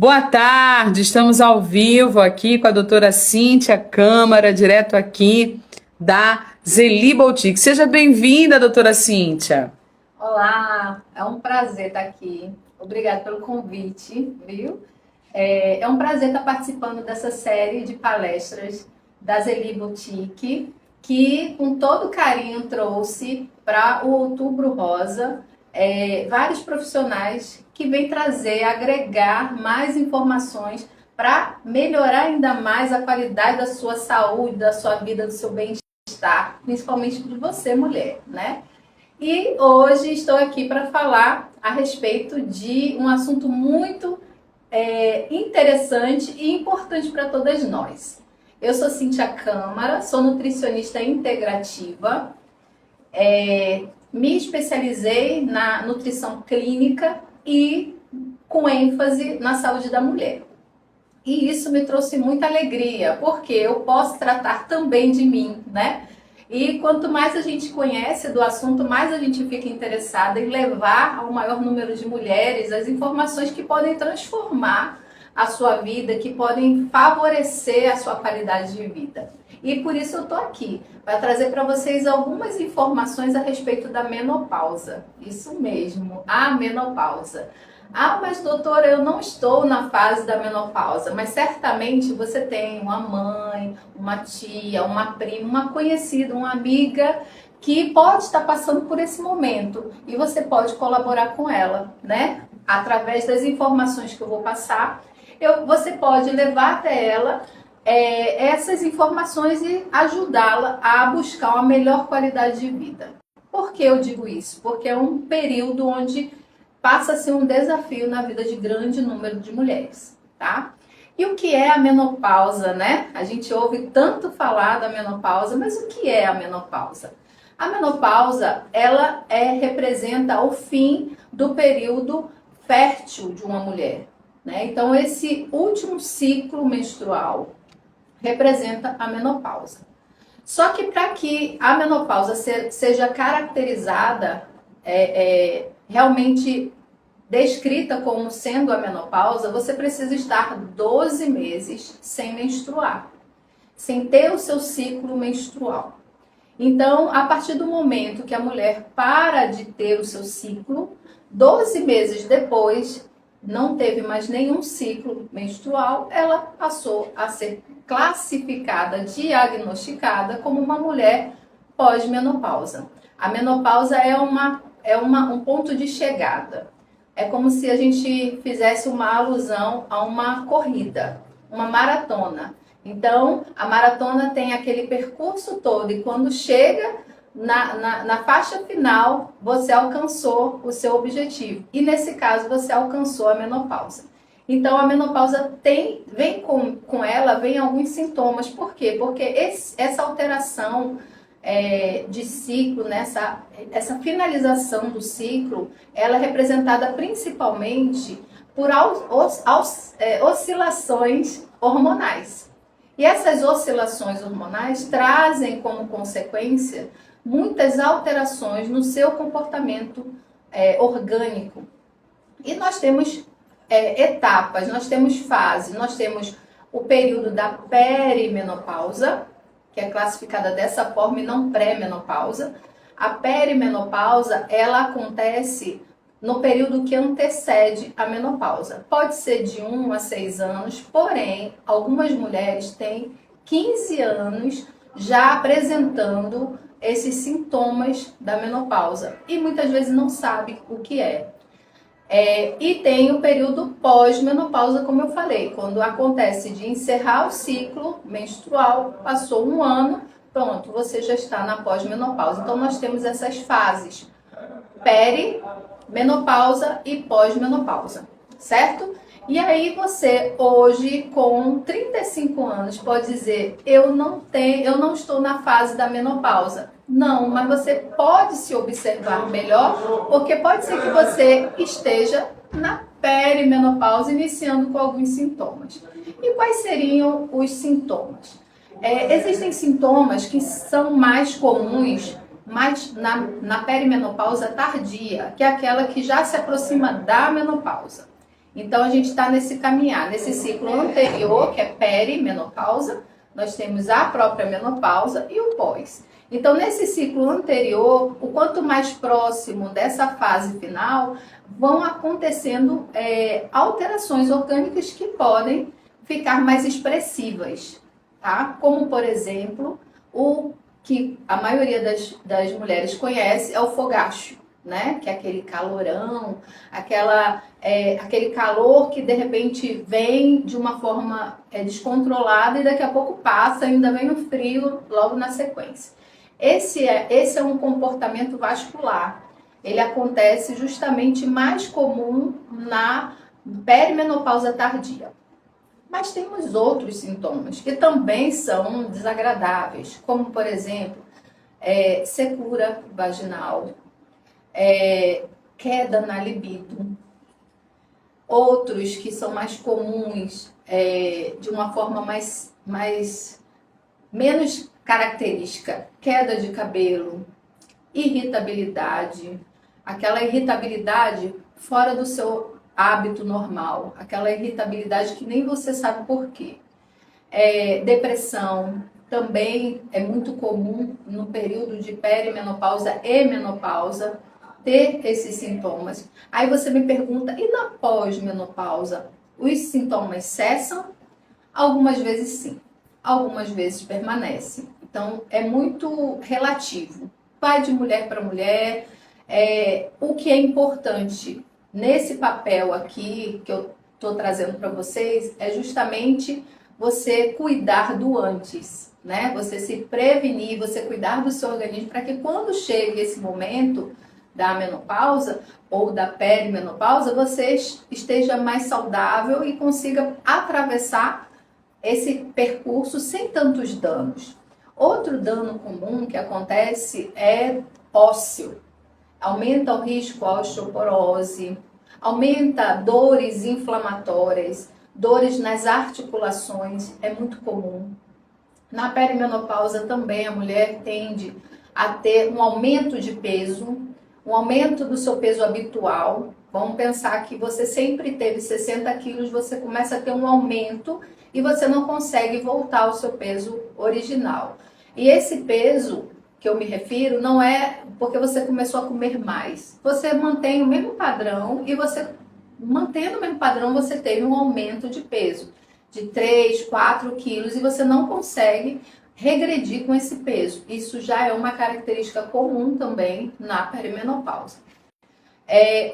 Boa tarde, estamos ao vivo aqui com a doutora Cíntia Câmara, direto aqui da Zeli Boutique. Seja bem-vinda, doutora Cíntia. Olá, é um prazer estar aqui. Obrigada pelo convite, viu? É um prazer estar participando dessa série de palestras da Zeli Boutique, que com todo carinho trouxe para o Outubro Rosa vários profissionais que vêm trazer, agregar mais informações para melhorar ainda mais a qualidade da sua saúde, da sua vida, do seu bem-estar, principalmente de você, mulher, né? E hoje estou aqui para falar a respeito de um assunto muito interessante e importante para todas nós. Eu sou Cíntia Câmara, sou nutricionista integrativa, me especializei na nutrição clínica e com ênfase na saúde da mulher. E isso me trouxe muita alegria, porque eu posso tratar também de mim, né? E quanto mais a gente conhece do assunto, mais a gente fica interessada em levar ao maior número de mulheres as informações que podem transformar a sua vida, que podem favorecer a sua qualidade de vida. E por isso eu tô aqui, para trazer para vocês algumas informações a respeito da menopausa. Isso mesmo, a menopausa. Ah, mas doutora, eu não estou na fase da menopausa, mas certamente você tem uma mãe, uma tia, uma prima, uma conhecida, uma amiga que pode estar passando por esse momento e você pode colaborar com ela, né? Através das informações que eu vou passar, você pode levar até ela essas informações e ajudá-la a buscar uma melhor qualidade de vida. Por que eu digo isso? Porque é um período onde passa a ser um desafio na vida de grande número de mulheres, tá? E o que é a menopausa, né? A gente ouve tanto falar da menopausa, mas o que é a menopausa? A menopausa, ela representa o fim do período fértil de uma mulher, né? Então, esse último ciclo menstrual representa a menopausa. Só que para que a menopausa seja caracterizada, realmente descrita como sendo a menopausa, você precisa estar 12 meses sem menstruar, sem ter o seu ciclo menstrual. Então, a partir do momento que a mulher para de ter o seu ciclo, 12 meses depois, não teve mais nenhum ciclo menstrual, ela passou a ser classificada, diagnosticada como uma mulher pós-menopausa. A menopausa é um ponto de chegada. É como se a gente fizesse uma alusão a uma corrida, uma maratona. Então, a maratona tem aquele percurso todo e quando chega na faixa final, você alcançou o seu objetivo. E nesse caso, você alcançou a menopausa. Então, a menopausa vem com ela, vem alguns sintomas. Por quê? Porque essa alteração de ciclo, essa finalização do ciclo, ela é representada principalmente por oscilações hormonais. E essas oscilações hormonais trazem como consequência muitas alterações no seu comportamento orgânico. E nós temos etapas, nós temos fases, nós temos o período da perimenopausa, que é classificada dessa forma e não pré-menopausa. A perimenopausa, ela acontece no período que antecede a menopausa. Pode ser de 1 a 6 anos, porém, algumas mulheres têm 15 anos já apresentando esses sintomas da menopausa e muitas vezes não sabe o que é. E tem o período pós-menopausa, como eu falei, quando acontece de encerrar o ciclo menstrual, passou 1 ano, pronto, você já está na pós-menopausa. Então, nós temos essas fases, perimenopausa e pós-menopausa, certo? E aí você, hoje, com 35 anos, pode dizer, eu não estou na fase da menopausa. Não, mas você pode se observar melhor, porque pode ser que você esteja na perimenopausa, iniciando com alguns sintomas. E quais seriam os sintomas? Existem sintomas que são mais comuns, mas na perimenopausa tardia, que é aquela que já se aproxima da menopausa. Então a gente está nesse caminhar, nesse ciclo anterior, que é perimenopausa, nós temos a própria menopausa e o pós. Então, nesse ciclo anterior, o quanto mais próximo dessa fase final, vão acontecendo alterações orgânicas que podem ficar mais expressivas, tá? Como, por exemplo, o que a maioria das mulheres conhece é o fogacho, né? Que é aquele calorão, aquele calor que de repente vem de uma forma descontrolada e daqui a pouco passa, ainda vem o frio logo na sequência. Esse é um comportamento vascular. Ele acontece justamente mais comum na perimenopausa tardia. Mas temos outros sintomas que também são desagradáveis, como, por exemplo, secura vaginal, queda na libido. Outros que são mais comuns, de uma forma menos característica, queda de cabelo, irritabilidade, aquela irritabilidade fora do seu hábito normal, aquela irritabilidade que nem você sabe por quê. Depressão também é muito comum no período de perimenopausa e menopausa ter esses sintomas. Aí você me pergunta, e na pós-menopausa, os sintomas cessam? Algumas vezes sim, algumas vezes permanecem. Então, é muito relativo. Vai de mulher para mulher. O que é importante nesse papel aqui, que eu estou trazendo para vocês, é justamente você cuidar do antes, né? Você se prevenir, você cuidar do seu organismo, para que quando chegue esse momento da menopausa ou da perimenopausa, você esteja mais saudável e consiga atravessar esse percurso sem tantos danos. Outro dano comum que acontece é ósseo. Aumenta o risco à osteoporose, aumenta dores inflamatórias, dores nas articulações, é muito comum. Na perimenopausa também a mulher tende a ter um aumento de peso, um aumento do seu peso habitual. Vamos pensar que você sempre teve 60 quilos, você começa a ter um aumento e você não consegue voltar ao seu peso original. E esse peso que eu me refiro não é porque você começou a comer mais. Você mantém o mesmo padrão e você, mantendo o mesmo padrão, você teve um aumento de peso de 3, 4 quilos e você não consegue regredir com esse peso. Isso já é uma característica comum também na perimenopausa.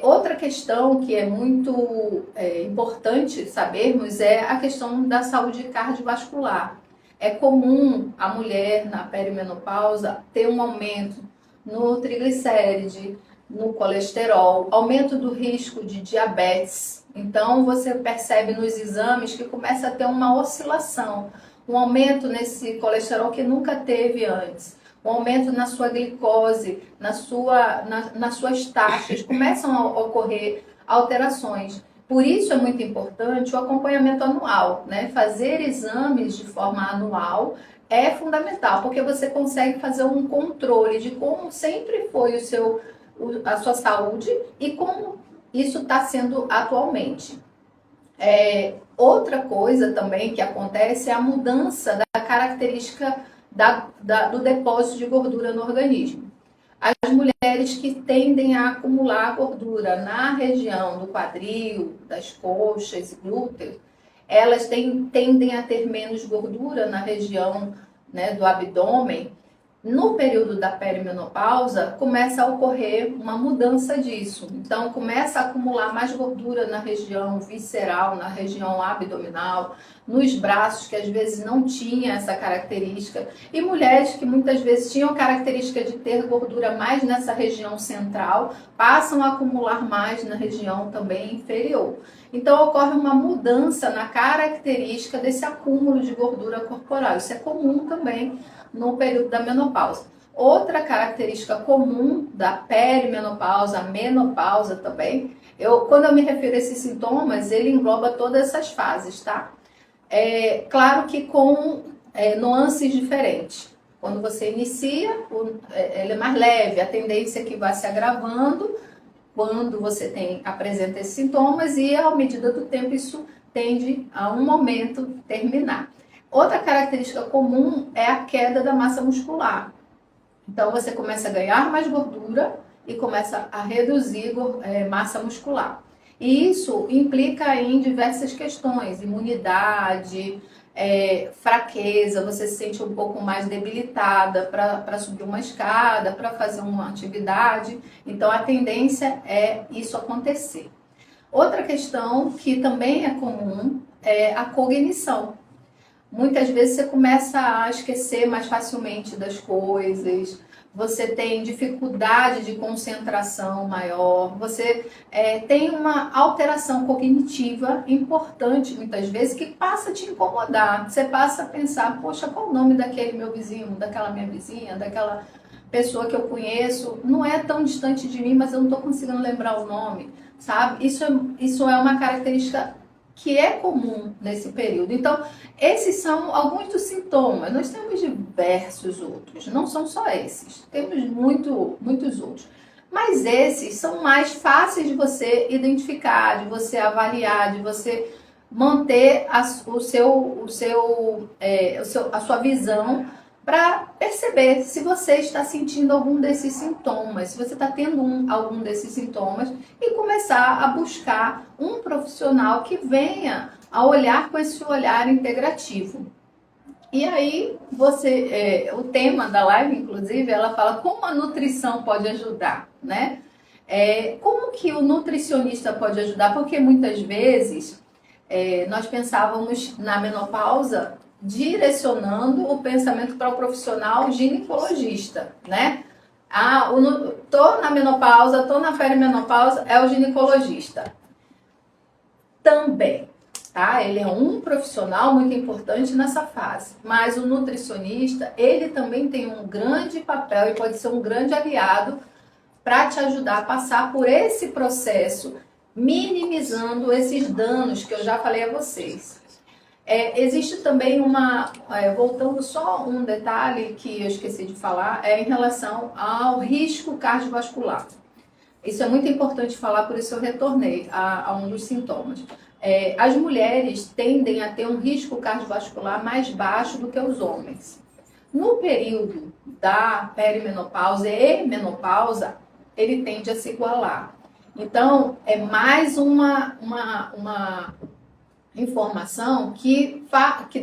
Outra questão que é muito importante sabermos é a questão da saúde cardiovascular. É comum a mulher na perimenopausa ter um aumento no triglicéride, no colesterol, aumento do risco de diabetes. Então você percebe nos exames que começa a ter uma oscilação, um aumento nesse colesterol que nunca teve antes, um aumento na sua glicose, nas suas taxas, começam a ocorrer alterações. Por isso é muito importante o acompanhamento anual, né? Fazer exames de forma anual é fundamental, porque você consegue fazer um controle de como sempre foi a sua saúde e como isso está sendo atualmente. Outra coisa também que acontece é a mudança da característica do depósito de gordura no organismo. As mulheres que tendem a acumular gordura na região do quadril, das coxas e glúteos, elas tendem a ter menos gordura na região, né, do abdômen. No período da perimenopausa, começa a ocorrer uma mudança disso. Então, começa a acumular mais gordura na região visceral, na região abdominal, nos braços, que às vezes não tinha essa característica. E mulheres que muitas vezes tinham característica de ter gordura mais nessa região central, passam a acumular mais na região também inferior. Então, ocorre uma mudança na característica desse acúmulo de gordura corporal. Isso é comum também no período da menopausa. Outra característica comum da perimenopausa, menopausa também, quando eu me refiro a esses sintomas, ele engloba todas essas fases, tá? Claro que com nuances diferentes. Quando você inicia, ele é mais leve, a tendência é que vai se agravando quando você apresenta esses sintomas e, à medida do tempo, isso tende a um momento terminar. Outra característica comum é a queda da massa muscular. Então, você começa a ganhar mais gordura e começa a reduzir massa muscular. E isso implica em diversas questões, imunidade, fraqueza, você se sente um pouco mais debilitada para subir uma escada, para fazer uma atividade. Então, a tendência é isso acontecer. Outra questão que também é comum é a cognição. Muitas vezes você começa a esquecer mais facilmente das coisas, você tem dificuldade de concentração maior, você tem uma alteração cognitiva importante muitas vezes que passa a te incomodar. Você passa a pensar, poxa, qual o nome daquele meu vizinho, daquela minha vizinha, daquela pessoa que eu conheço? Não é tão distante de mim, mas eu não estou conseguindo lembrar o nome, sabe? Isso é uma característica que é comum nesse período. Então, esses são alguns dos sintomas. Nós temos diversos outros, não são só esses. Temos muitos outros. Mas esses são mais fáceis de você identificar, de você avaliar, de você manter a sua visão para perceber se você está sentindo algum desses sintomas, se você está tendo algum desses sintomas e começar a buscar um profissional que venha a olhar com esse olhar integrativo. E aí, o tema da live, inclusive, ela fala como a nutrição pode ajudar, né? Como que o nutricionista pode ajudar? Porque muitas vezes nós pensávamos na menopausa direcionando o pensamento para o profissional ginecologista, né? Tô na menopausa, tô na perimenopausa, é o ginecologista. Também, tá? Ele é um profissional muito importante nessa fase, mas o nutricionista, ele também tem um grande papel e pode ser um grande aliado para te ajudar a passar por esse processo, minimizando esses danos que eu já falei a vocês. Existe também voltando só um detalhe que eu esqueci de falar, em relação ao risco cardiovascular. Isso é muito importante falar, por isso eu retornei a um dos sintomas. As mulheres tendem a ter um risco cardiovascular mais baixo do que os homens. No período da perimenopausa e menopausa, ele tende a se igualar. Então, é mais uma informação que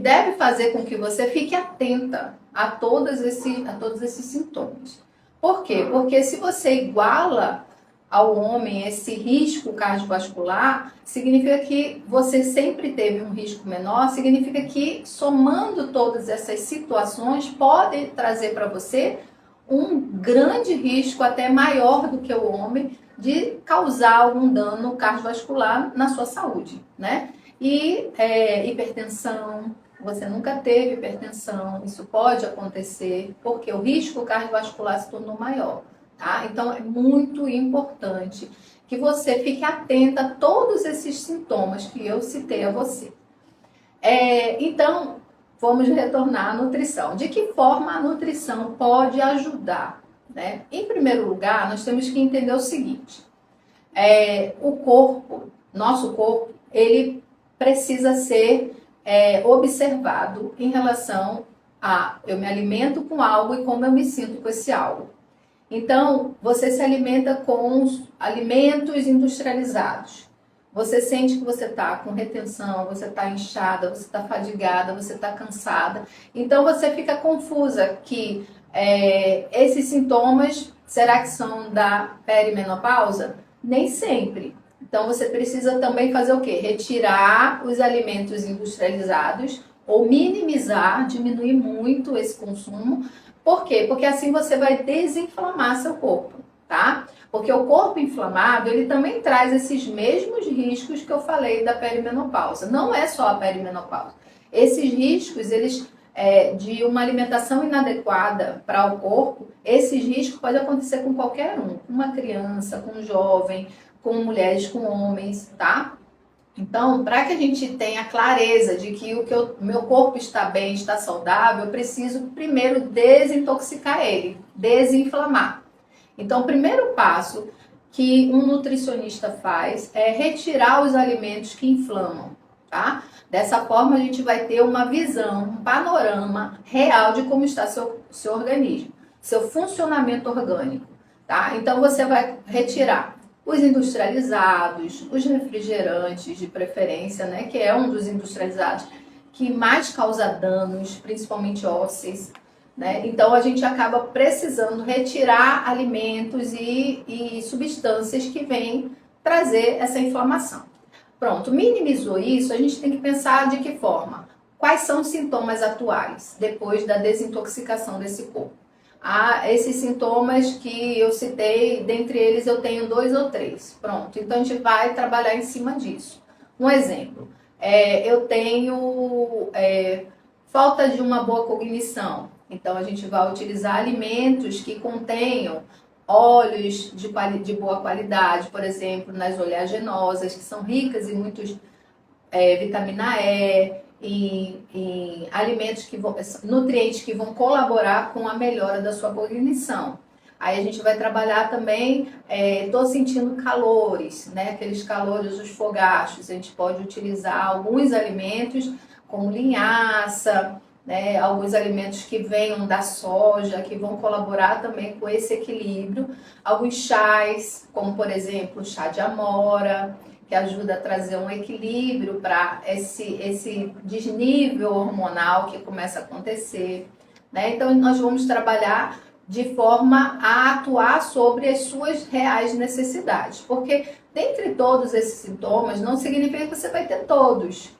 deve fazer com que você fique atenta a todos esses sintomas. Por quê? Porque se você iguala ao homem esse risco cardiovascular, significa que você sempre teve um risco menor, significa que somando todas essas situações pode trazer para você um grande risco, até maior do que o homem, de causar algum dano cardiovascular na sua saúde, né? E hipertensão, você nunca teve hipertensão, isso pode acontecer porque o risco cardiovascular se tornou maior, tá? Então é muito importante que você fique atenta a todos esses sintomas que eu citei a você. Então, vamos retornar à nutrição. De que forma a nutrição pode ajudar, né? Em primeiro lugar, nós temos que entender o seguinte: nosso corpo, ele precisa ser observado em relação a eu me alimento com algo e como eu me sinto com esse algo. Então, você se alimenta com os alimentos industrializados. Você sente que você está com retenção, você está inchada, você está fadigada, você está cansada. Então, você fica confusa que esses sintomas, será que são da perimenopausa? Nem sempre. Então, você precisa também fazer o quê? Retirar os alimentos industrializados ou minimizar, diminuir muito esse consumo. Por quê? Porque assim você vai desinflamar seu corpo, tá? Porque o corpo inflamado, ele também traz esses mesmos riscos que eu falei da perimenopausa. Não é só a perimenopausa. Esses riscos, de uma alimentação inadequada para o corpo, esses riscos podem acontecer com qualquer um. Com uma criança, com um jovem, com mulheres, com homens, tá? Então, para que a gente tenha clareza de que meu corpo está bem, está saudável, eu preciso primeiro desintoxicar ele, desinflamar. Então, o primeiro passo que um nutricionista faz é retirar os alimentos que inflamam, tá? Dessa forma a gente vai ter uma visão, um panorama real de como está seu organismo, seu funcionamento orgânico, tá? Então você vai retirar os industrializados, os refrigerantes de preferência, né? Que é um dos industrializados que mais causa danos, principalmente ósseos, né? Então a gente acaba precisando retirar alimentos e substâncias que vêm trazer essa inflamação. Pronto, minimizou isso, a gente tem que pensar de que forma? Quais são os sintomas atuais depois da desintoxicação desse corpo? Esses sintomas que eu citei, dentre eles eu tenho 2 ou 3. Pronto, então a gente vai trabalhar em cima disso. Um exemplo, eu tenho falta de uma boa cognição. Então a gente vai utilizar alimentos que contenham óleos de boa qualidade, por exemplo, nas oleaginosas, que são ricas em muitos vitamina E, em alimentos nutrientes que vão colaborar com a melhora da sua cognição. Aí a gente vai trabalhar também, tô sentindo calores, né? Aqueles calores, os fogachos. A gente pode utilizar alguns alimentos como linhaça, né? Alguns alimentos que venham da soja, que vão colaborar também com esse equilíbrio. Alguns chás, como por exemplo o chá de amora, que ajuda a trazer um equilíbrio para esse desnível hormonal que começa a acontecer, né? Então nós vamos trabalhar de forma a atuar sobre as suas reais necessidades, porque dentre todos esses sintomas não significa que você vai ter todos.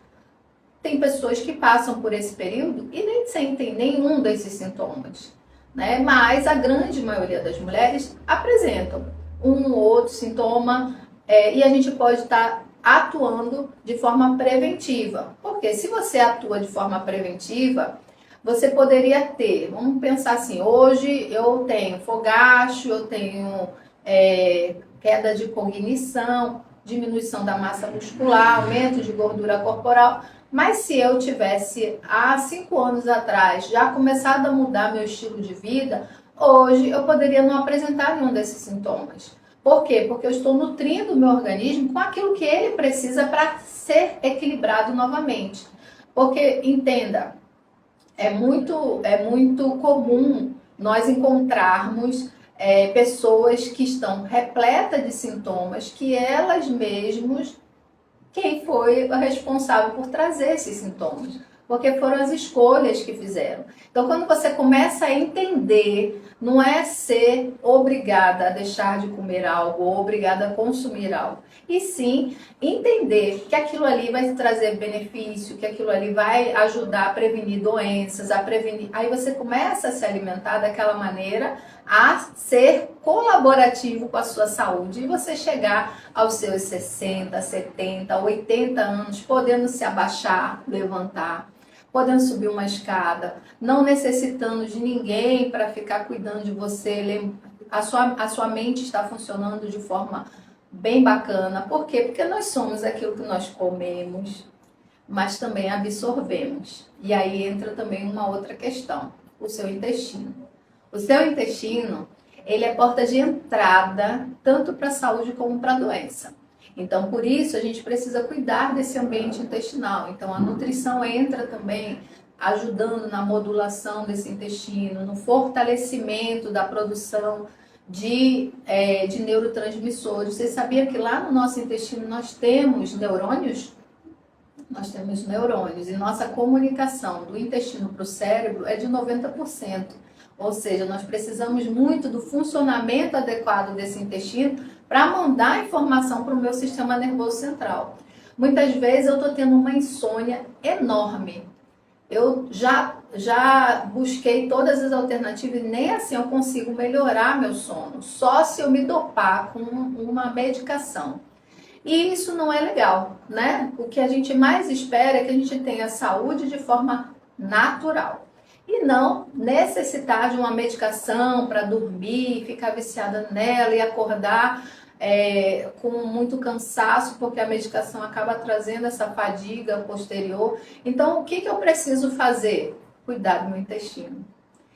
Tem pessoas que passam por esse período e nem sentem nenhum desses sintomas, né? Mas a grande maioria das mulheres apresentam um ou outro sintoma, e a gente pode estar atuando de forma preventiva. Porque se você atua de forma preventiva, você poderia ter, vamos pensar assim, hoje eu tenho fogacho, eu tenho queda de cognição, diminuição da massa muscular, aumento de gordura corporal. Mas se eu tivesse, há 5 anos atrás, já começado a mudar meu estilo de vida, hoje eu poderia não apresentar nenhum desses sintomas. Por quê? Porque eu estou nutrindo o meu organismo com aquilo que ele precisa para ser equilibrado novamente. Porque, entenda, é muito comum nós encontrarmos pessoas que estão repletas de sintomas que elas mesmas, quem foi responsável por trazer esses sintomas, porque foram as escolhas que fizeram. Então, quando você começa a entender, não é ser obrigada a deixar de comer algo ou obrigada a consumir algo, e sim entender que aquilo ali vai trazer benefício, que aquilo ali vai ajudar a prevenir doenças, a prevenir. Aí você começa a se alimentar daquela maneira, a ser colaborativo com a sua saúde e você chegar aos seus 60, 70, 80 anos, podendo se abaixar, levantar, podendo subir uma escada, não necessitando de ninguém para ficar cuidando de você. A sua mente está funcionando de forma bem bacana. Por quê? Porque nós somos aquilo que nós comemos, mas também absorvemos. E aí entra também uma outra questão, o seu intestino. O seu intestino, ele é porta de entrada tanto para a saúde como para a doença. Então, por isso, a gente precisa cuidar desse ambiente intestinal. Então, a nutrição entra também ajudando na modulação desse intestino, no fortalecimento da produção de neurotransmissores. Você sabia que lá no nosso intestino nós temos neurônios? Nós temos neurônios e nossa comunicação do intestino para o cérebro é de 90%. Ou seja, nós precisamos muito do funcionamento adequado desse intestino para mandar informação para o meu sistema nervoso central. Muitas vezes eu estou tendo uma insônia enorme. Eu já busquei todas as alternativas e nem assim eu consigo melhorar meu sono. Só se eu me dopar com uma medicação. E isso não é legal, né? O que a gente mais espera é que a gente tenha saúde de forma natural. E não necessitar de uma medicação para dormir, ficar viciada nela e acordar com muito cansaço, porque a medicação acaba trazendo essa fadiga posterior. Então, o que eu preciso fazer? Cuidar do meu intestino.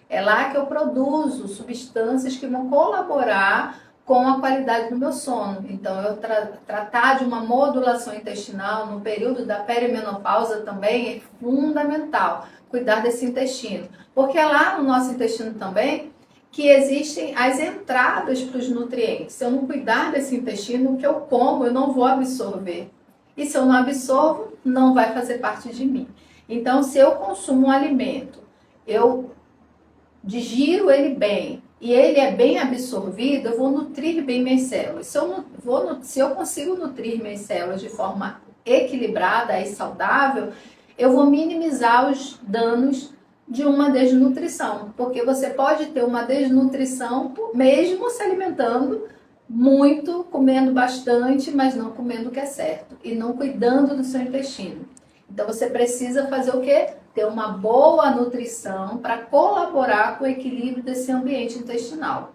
É lá que eu produzo substâncias que vão colaborar com a qualidade do meu sono. Então, eu tratar de uma modulação intestinal no período da perimenopausa também é fundamental, cuidar desse intestino. Porque é lá no nosso intestino também que existem as entradas para os nutrientes. Se eu não cuidar desse intestino, o que eu como, eu não vou absorver. E se eu não absorvo, não vai fazer parte de mim. Então, se eu consumo um alimento, eu digiro ele bem e ele é bem absorvido, eu vou nutrir bem minhas células. Se eu consigo nutrir minhas células de forma equilibrada e saudável, eu vou minimizar os danos de uma desnutrição, porque você pode ter uma desnutrição mesmo se alimentando muito, comendo bastante, mas não comendo o que é certo e não cuidando do seu intestino. Então você precisa fazer o quê? Ter uma boa nutrição para colaborar com o equilíbrio desse ambiente intestinal.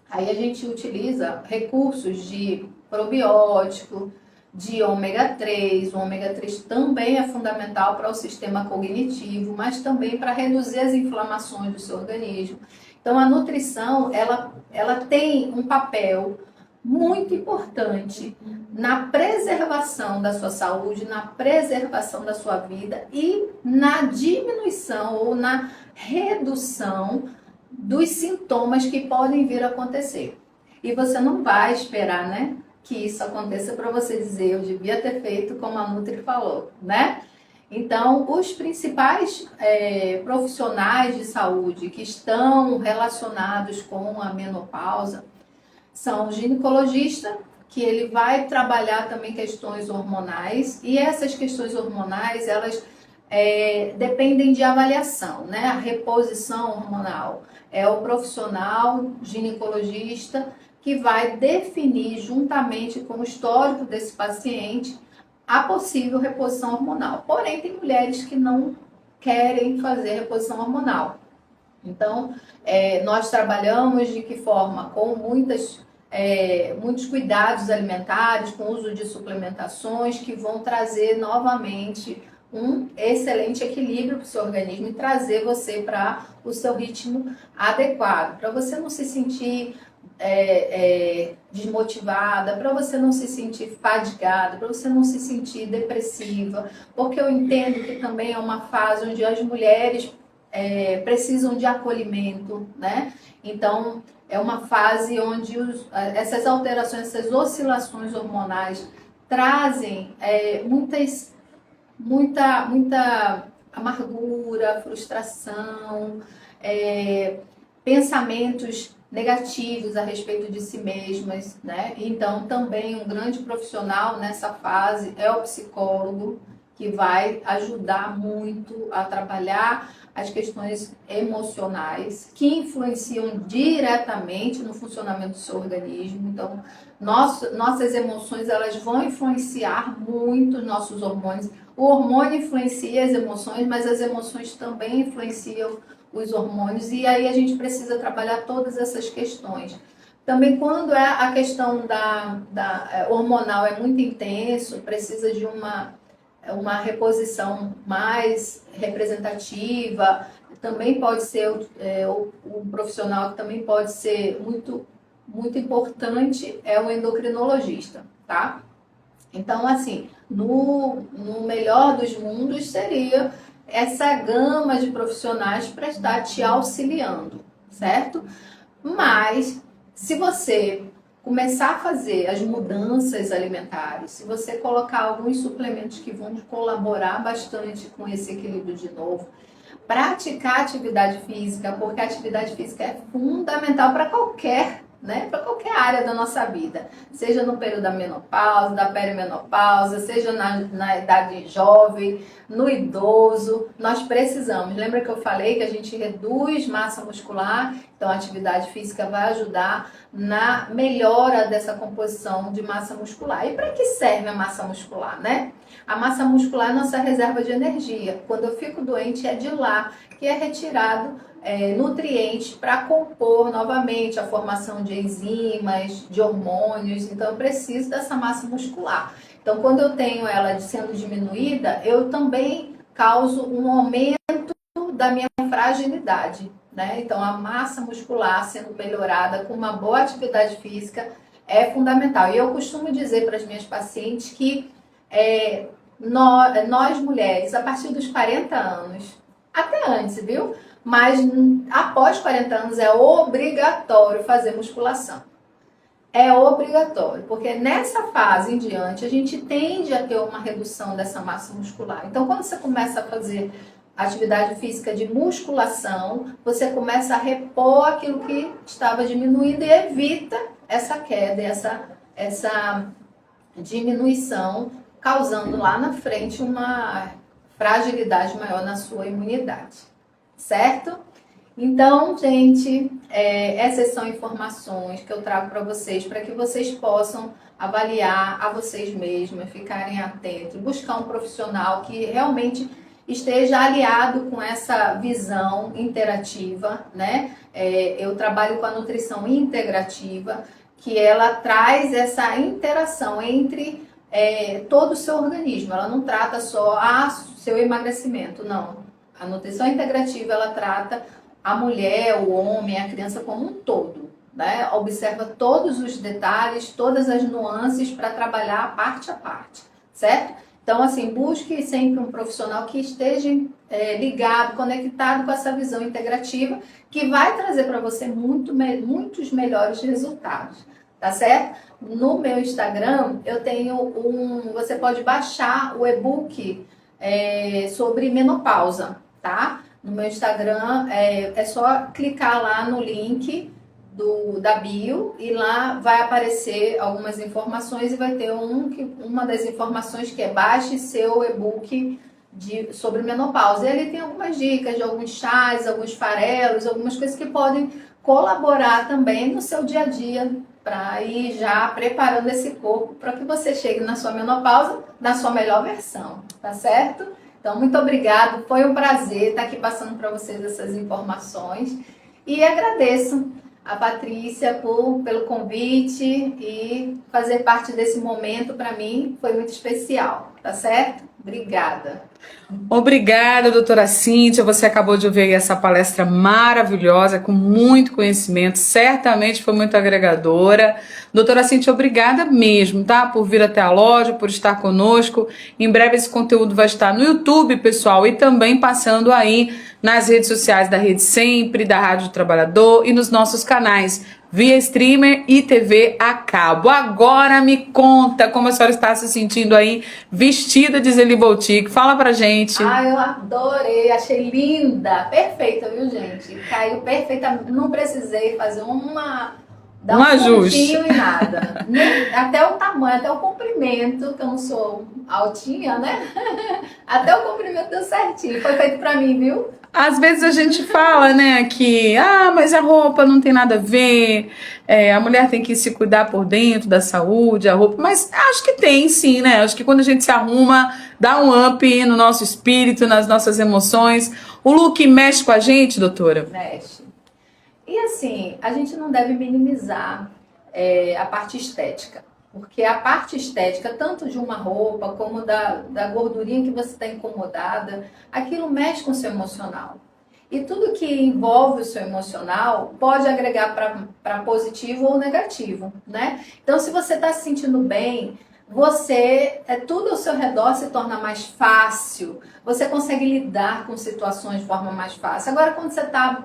Aí a gente utiliza recursos de probiótico, de ômega 3. O ômega 3 também é fundamental para o sistema cognitivo, mas também para reduzir as inflamações do seu organismo. Então a nutrição, ela tem um papel muito importante na preservação da sua saúde, na preservação da sua vida e na diminuição ou na redução dos sintomas que podem vir a acontecer. E você não vai esperar, né, que isso aconteça para você dizer, eu devia ter feito como a Nutri falou, né? Então, os principais profissionais de saúde que estão relacionados com a menopausa são o ginecologista, que ele vai trabalhar também questões hormonais, e essas questões hormonais, elas dependem de avaliação, né? A reposição hormonal é o profissional ginecologista que vai definir, juntamente com o histórico desse paciente, a possível reposição hormonal. Porém, tem mulheres que não querem fazer reposição hormonal. Então, nós trabalhamos de que forma? Com muitos cuidados alimentares, com o uso de suplementações que vão trazer novamente um excelente equilíbrio para o seu organismo e trazer você para o seu ritmo adequado, para você não se sentir desmotivada, para você não se sentir fadigada, para você não se sentir depressiva, porque eu entendo que também é uma fase onde as mulheres precisam de acolhimento, né? Então, é uma fase onde essas alterações, essas oscilações hormonais trazem muita amargura, frustração, pensamentos negativos a respeito de si mesmas, né? Então, também um grande profissional nessa fase é o psicólogo, que vai ajudar muito a trabalhar as questões emocionais que influenciam diretamente no funcionamento do seu organismo. Então, nossas emoções, elas vão influenciar muito os nossos hormônios. O hormônio influencia as emoções, mas as emoções também influenciam os hormônios, e aí a gente precisa trabalhar todas essas questões. Também quando a questão hormonal é muito intenso, precisa de uma reposição mais representativa, também pode ser um profissional que também pode ser muito, muito importante, é o endocrinologista, tá? Então, assim, no melhor dos mundos seria essa gama de profissionais para estar te auxiliando, certo? Mas, se você começar a fazer as mudanças alimentares, se você colocar alguns suplementos que vão colaborar bastante com esse equilíbrio de novo, praticar atividade física, porque a atividade física é fundamental para qualquer área da nossa vida, seja no período da menopausa, da perimenopausa, seja na idade jovem, no idoso, nós precisamos. Lembra que eu falei que a gente reduz massa muscular? Então a atividade física vai ajudar na melhora dessa composição de massa muscular. E para que serve a massa muscular, né? A massa muscular é nossa reserva de energia. Quando eu fico doente, é de lá que é retirado nutrientes para compor novamente a formação de enzimas, de hormônios. Então eu preciso dessa massa muscular. Então quando eu tenho ela sendo diminuída, eu também causo um aumento da minha fragilidade, né? Então, a massa muscular sendo melhorada com uma boa atividade física é fundamental. E eu costumo dizer para as minhas pacientes que nós mulheres, a partir dos 40 anos, até antes, viu? Mas após 40 anos é obrigatório fazer musculação. É obrigatório, porque nessa fase em diante a gente tende a ter uma redução dessa massa muscular. Então, quando você começa a fazer atividade física de musculação, você começa a repor aquilo que estava diminuindo e evita essa queda, essa diminuição, causando lá na frente uma fragilidade maior na sua imunidade, certo? Então, gente, essas são informações que eu trago para vocês possam avaliar a vocês mesmos, ficarem atentos, buscar um profissional que realmente esteja aliado com essa visão interativa, né? Eu trabalho com a nutrição integrativa, que ela traz essa interação entre todo o seu organismo. Ela não trata só seu emagrecimento, não. A nutrição integrativa, ela trata a mulher, o homem, a criança como um todo, né? Observa todos os detalhes, todas as nuances para trabalhar parte a parte, certo? Então, assim, busque sempre um profissional que esteja ligado, conectado com essa visão integrativa, que vai trazer para você muitos melhores resultados, tá certo? No meu Instagram, eu tenho você pode baixar o e-book sobre menopausa, tá? No meu Instagram, é só clicar lá no link da bio e lá vai aparecer algumas informações e vai ter uma das informações que é baixe seu e-book sobre menopausa. E ali tem algumas dicas de alguns chás, alguns farelos, algumas coisas que podem colaborar também no seu dia a dia para ir já preparando esse corpo para que você chegue na sua menopausa na sua melhor versão, tá certo? Então, muito obrigado, foi um prazer estar aqui passando para vocês essas informações e agradeço a Patrícia pelo convite e fazer parte desse momento para mim foi muito especial, tá certo? Obrigada. Obrigada, doutora Cíntia. Você acabou de ouvir aí essa palestra maravilhosa, com muito conhecimento, certamente foi muito agregadora. Doutora Cíntia, obrigada mesmo, tá? Por vir até a loja, por estar conosco. Em breve esse conteúdo vai estar no YouTube, pessoal, e também passando aí nas redes sociais da Rede Sempre, da Rádio Trabalhador e nos nossos canais via streamer e TV a cabo. Agora me conta como a senhora está se sentindo aí vestida de Zeli Boutique. Fala pra gente. Eu adorei, achei linda, perfeita, viu, gente? Caiu perfeita, não precisei fazer um ajuste e nada. Até o tamanho, até o comprimento, que eu não sou altinha, né? Até o comprimento deu certinho. Foi feito pra mim, viu? Às vezes a gente fala, né, que mas a roupa não tem nada a ver, a mulher tem que se cuidar por dentro da saúde, a roupa, mas acho que tem sim, né? Acho que quando a gente se arruma, dá um up no nosso espírito, nas nossas emoções. O look mexe com a gente, doutora? Mexe. E assim, a gente não deve minimizar a parte estética. Porque a parte estética, tanto de uma roupa como da gordurinha que você está incomodada, aquilo mexe com o seu emocional. E tudo que envolve o seu emocional pode agregar para positivo ou negativo, né? Então, se você está se sentindo bem, tudo ao seu redor se torna mais fácil. Você consegue lidar com situações de forma mais fácil. Agora, quando você está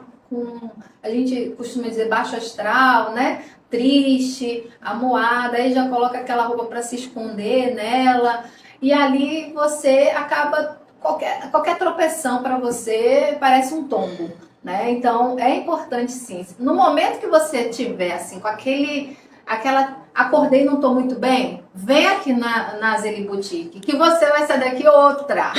a gente costuma dizer baixo astral, né? Triste, amuada, aí já coloca aquela roupa para se esconder nela e ali você acaba, qualquer tropeção para você parece um tombo, né? Então é importante sim, no momento que você tiver assim com acordei e não tô muito bem, vem aqui na Zeli Boutique, que você vai sair daqui outra.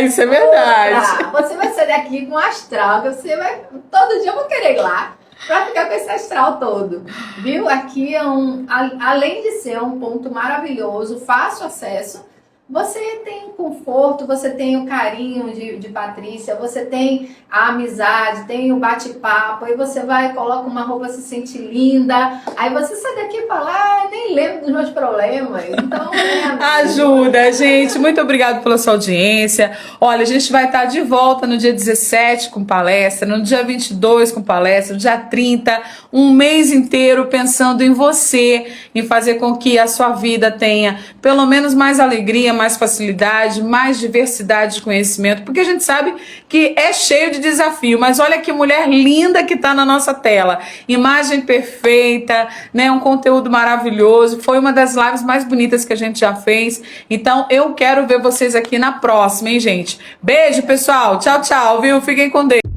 Isso é verdade. Você vai sair daqui com astral, todo dia eu vou querer ir lá para ficar com esse astral todo, viu? Aqui além de ser um ponto maravilhoso, fácil acesso, você tem conforto, você tem o carinho de Patrícia, você tem a amizade, tem o bate-papo, aí você vai, coloca uma roupa, se sente linda, aí você sai daqui e fala, nem lembro dos meus problemas. Então, ajuda, gente. Muito obrigada pela sua audiência. Olha, a gente vai estar de volta no dia 17 com palestra, no dia 22 com palestra, no dia 30, um mês inteiro pensando em você, em fazer com que a sua vida tenha pelo menos mais alegria, mais facilidade, mais diversidade de conhecimento, porque a gente sabe que é cheio de desafio, mas olha que mulher linda que está na nossa tela, imagem perfeita, né? Um conteúdo maravilhoso, foi uma das lives mais bonitas que a gente já fez, então eu quero ver vocês aqui na próxima, hein, gente? Beijo, pessoal, tchau, tchau, viu? Fiquem com Deus.